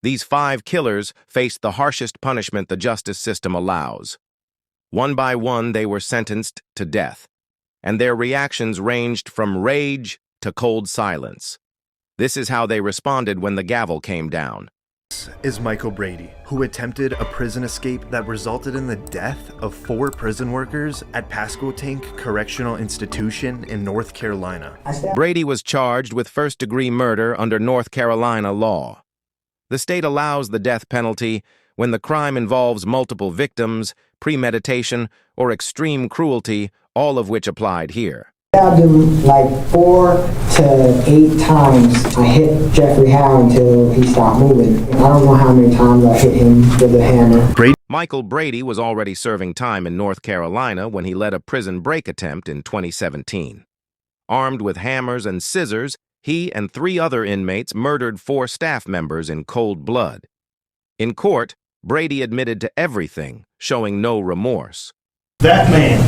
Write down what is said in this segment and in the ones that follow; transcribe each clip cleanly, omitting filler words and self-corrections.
These 5 killers faced the harshest punishment the justice system allows. One by one, they were sentenced to death, and their reactions ranged from rage to cold silence. This is how they responded when the gavel came down. Is Michael Brady, who attempted a prison escape that resulted in the death of 4 prison workers at Pasquotank Correctional Institution in North Carolina. Brady was charged with first-degree murder under North Carolina law. The state allows the death penalty when the crime involves multiple victims, premeditation, or extreme cruelty, all of which applied here. I'll do like 4 to 8 times. I hit Jeffrey Howe until he stopped moving. I don't know how many times I hit him with a hammer. Michael Brady was already serving time in North Carolina when he led a prison break attempt in 2017. Armed with hammers and scissors, he and 3 other inmates murdered 4 staff members in cold blood. In court, Brady admitted to everything, showing no remorse. That man,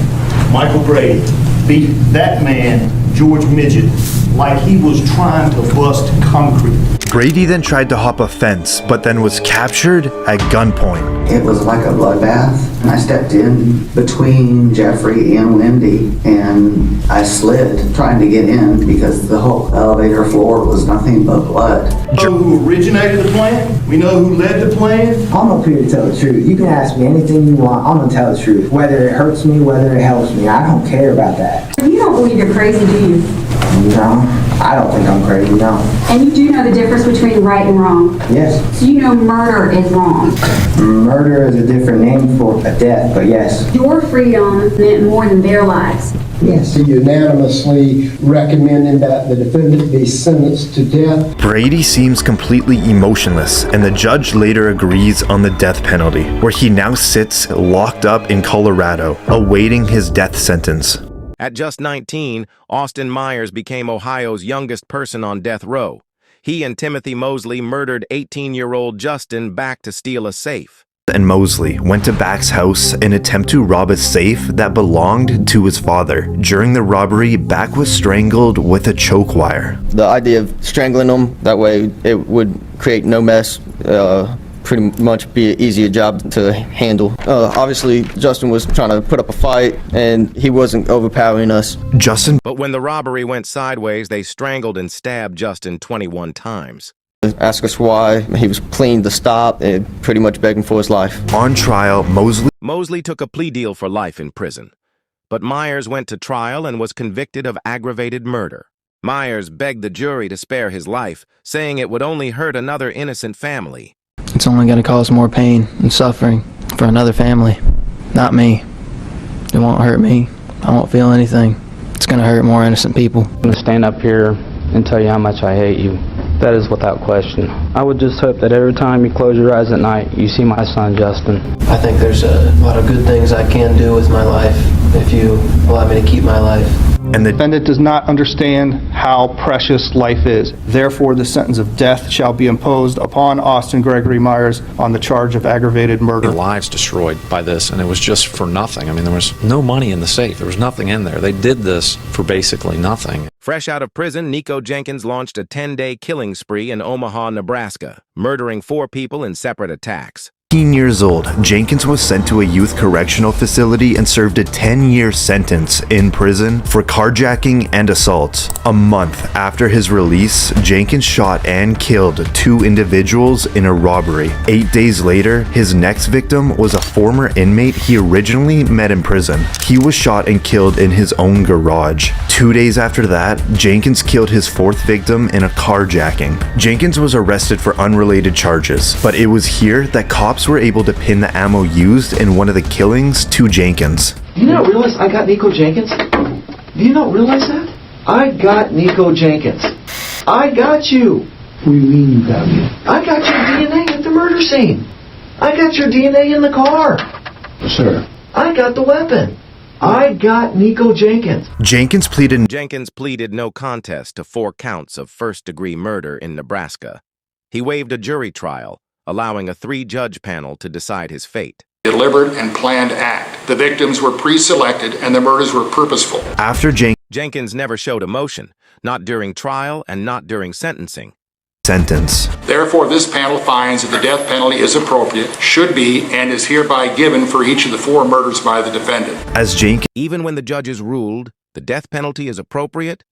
Michael Brady, beat that man, George Midget, like he was trying to bust concrete. Brady then tried to hop a fence, but then was captured at gunpoint. It was like a bloodbath, and I stepped in between Jeffrey and Wendy, and I slid trying to get in because the whole elevator floor was nothing but blood. We know who originated the plan. We know who led the plan. I'm up here to tell the truth. You can ask me anything you want. I'm gonna tell the truth. Whether it hurts me, whether it helps me, I don't care about that. You don't believe you're crazy, do you? No, I don't think I'm crazy, no. And you do know the difference between right and wrong? Yes. So you know murder is wrong. Murder is a different name for a death, but yes. Your freedom meant more than their lives. Yes. Unanimously recommending that the defendant be sentenced to death. Brady seems completely emotionless, and the judge later agrees on the death penalty, where he now sits locked up in Colorado, awaiting his death sentence. At just 19, Austin Myers became Ohio's youngest person on death row. He and Timothy Mosley murdered 18-year-old Justin Back to steal a safe. And Mosley went to Back's house in an attempt to rob a safe that belonged to his father. During the robbery, Back was strangled with a choke wire. The idea of strangling him, that way it would create no mess, pretty much be an easier job to handle. Obviously, Justin was trying to put up a fight, and he wasn't overpowering us. But when the robbery went sideways, they strangled and stabbed Justin 21 times. Asked us why. He was pleading to stop and pretty much begging for his life. On trial, Mosley took a plea deal for life in prison. But Myers went to trial and was convicted of aggravated murder. Myers begged the jury to spare his life, saying it would only hurt another innocent family. It's only going to cause more pain and suffering for another family, not me. It won't hurt me. I won't feel anything. It's going to hurt more innocent people. I'm going to stand up here and tell you how much I hate you. That is without question. I would just hope that every time you close your eyes at night, you see my son, Justin. I think there's a lot of good things I can do with my life if you allow me to keep my life. And the defendant does not understand how precious life is. Therefore, the sentence of death shall be imposed upon Austin Gregory Myers on the charge of aggravated murder. Their lives destroyed by this, and it was just for nothing. I mean, there was no money in the safe. There was nothing in there. They did this for basically nothing. Fresh out of prison, Nico Jenkins launched a 10-day killing spree in Omaha, Nebraska, murdering 4 people in separate attacks. 18 years old, Jenkins was sent to a youth correctional facility and served a 10-year sentence in prison for carjacking and assault. A month after his release, Jenkins shot and killed 2 individuals in a robbery. 8 days later, his next victim was a former inmate he originally met in prison. He was shot and killed in his own garage. 2 days after that, Jenkins killed his 4th victim in a carjacking. Jenkins was arrested for unrelated charges, but it was here that cops were able to pin the ammo used in one of the killings to Jenkins. Do you not realize I got Nico Jenkins? Do you not realize that? I got Nico Jenkins. I got you. What do you mean you got me? I got your DNA at the murder scene. I got your DNA in the car. Sir. I got the weapon. I got Nico Jenkins. Jenkins pleaded no contest to 4 counts of first-degree murder in Nebraska. He waived a jury trial, allowing a 3-judge panel to decide his fate. Deliberate and planned act. The victims were pre-selected and the murders were purposeful. Jenkins never showed emotion, not during trial and not during sentencing. sentence. Therefore, this panel finds that the death penalty is appropriate, should be, and is hereby given for each of the 4 murders by the defendant. As Jenkins Even when the judges ruled the death penalty is appropriate,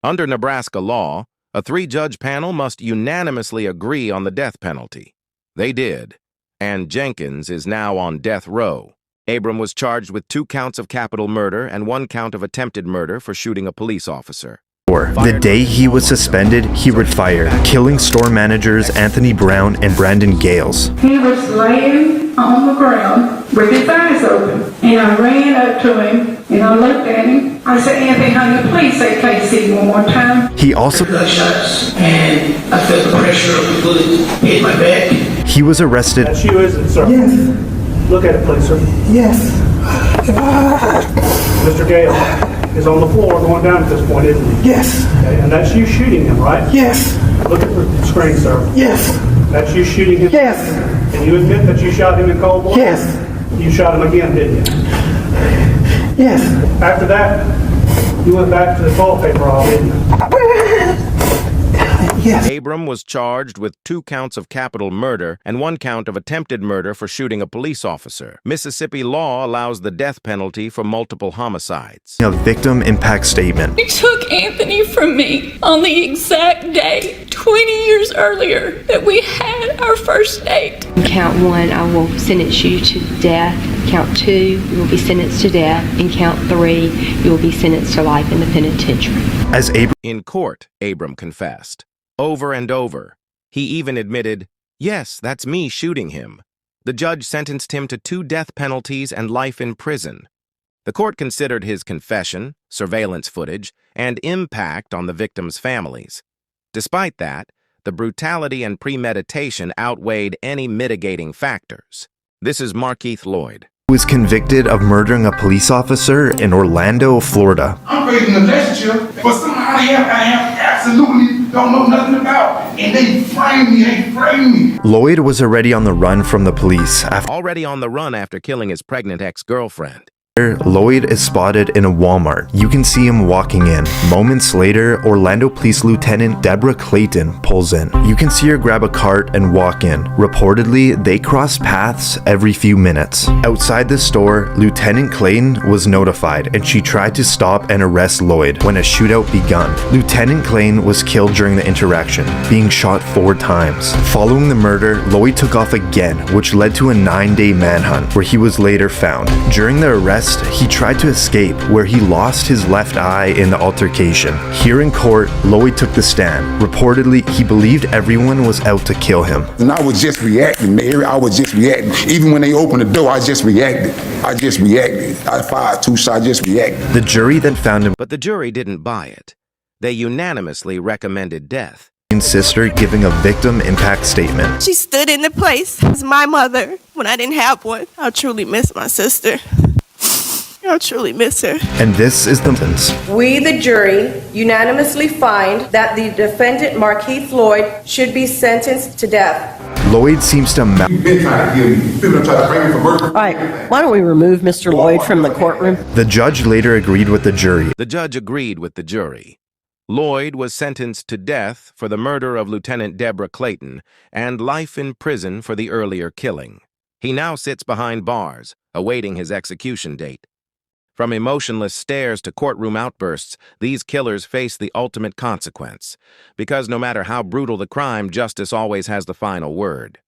under Nebraska law, a 3-judge panel must unanimously agree on the death penalty. They did, and Jenkins is now on death row. Abram was charged with 2 counts of capital murder and 1 count of attempted murder for shooting a police officer. The day he was suspended, he would fire, killing store managers Anthony Brown and Brandon Gales. He was laying on the ground with his eyes open, and I ran up to him and I looked at him. I said, "Anthony, honey, please say KC one more time." He also Gunshots, and I felt the pressure of the bullet hit my back. He was arrested. That's you, isn't it, sir? Yes. Look at it, please, sir. Yes. Mr. Gale is on the floor going down at this point, isn't he? Yes. Okay, and that's you shooting him, right? Yes. Look at the screen, sir. Yes. That's you shooting him? Yes. And you admit that you shot him in cold blood? Yes. You shot him again, didn't you? Yes. After that, you went back to the toilet paper aisle, didn't you? Yes. Abram was charged with 2 counts of capital murder and 1 count of attempted murder for shooting a police officer. Mississippi law allows the death penalty for multiple homicides. A victim impact statement. You took Anthony from me on the exact day, 20 years earlier, that we had our first date. Count 1, I will sentence you to death. Count 2, you will be sentenced to death. And count 3, you will be sentenced to life in the penitentiary. As Abram In court, Abram confessed. Over and over. He even admitted, "Yes, that's me shooting him." The judge sentenced him to 2 death penalties and life in prison. The court considered his confession, surveillance footage, and impact on the victims' families. Despite that, the brutality and premeditation outweighed any mitigating factors. This is Markeith Lloyd. was convicted of murdering a police officer in Orlando, Florida. I'm facing a relationship, but somehow I have absolutely don't know nothing about, and they frame me. Lloyd was already on the run from the police. Already on the run after killing his pregnant ex-girlfriend. Lloyd is spotted in a Walmart. You can see him walking in. Moments later, Orlando Police Lieutenant Deborah Clayton pulls in. You can see her grab a cart and walk in. Reportedly, they cross paths every few minutes. Outside the store, Lieutenant Clayton was notified and she tried to stop and arrest Lloyd when a shootout begun. Lieutenant Clayton was killed during the interaction, being shot 4 times. Following the murder, Lloyd took off again, which led to a 9-day manhunt where he was later found. During the arrest, he tried to escape, where he lost his left eye in the altercation. Here in court, Lloyd took the stand. Reportedly, he believed everyone was out to kill him. And I was just reacting, Mary. I was just reacting. Even when they opened the door, I just reacted. I fired 2 shots, I just reacted. The jury then found him. But the jury didn't buy it. They unanimously recommended death. Sister giving a victim impact statement. She stood in the place as my mother when I didn't have one. I truly miss my sister. I truly miss her. And this is the sentence. We, the jury, unanimously find that the defendant, Markeith Lloyd, should be sentenced to death. Lloyd seems to... You've been trying to kill me. You've been trying to bring me for murder. All right, why don't we remove Mr. Lloyd from the courtroom? The judge later agreed with the jury. The judge agreed with the jury. Lloyd was sentenced to death for the murder of Lieutenant Deborah Clayton and life in prison for the earlier killing. He now sits behind bars, awaiting his execution date. From emotionless stares to courtroom outbursts, these killers face the ultimate consequence. Because no matter how brutal the crime, justice always has the final word.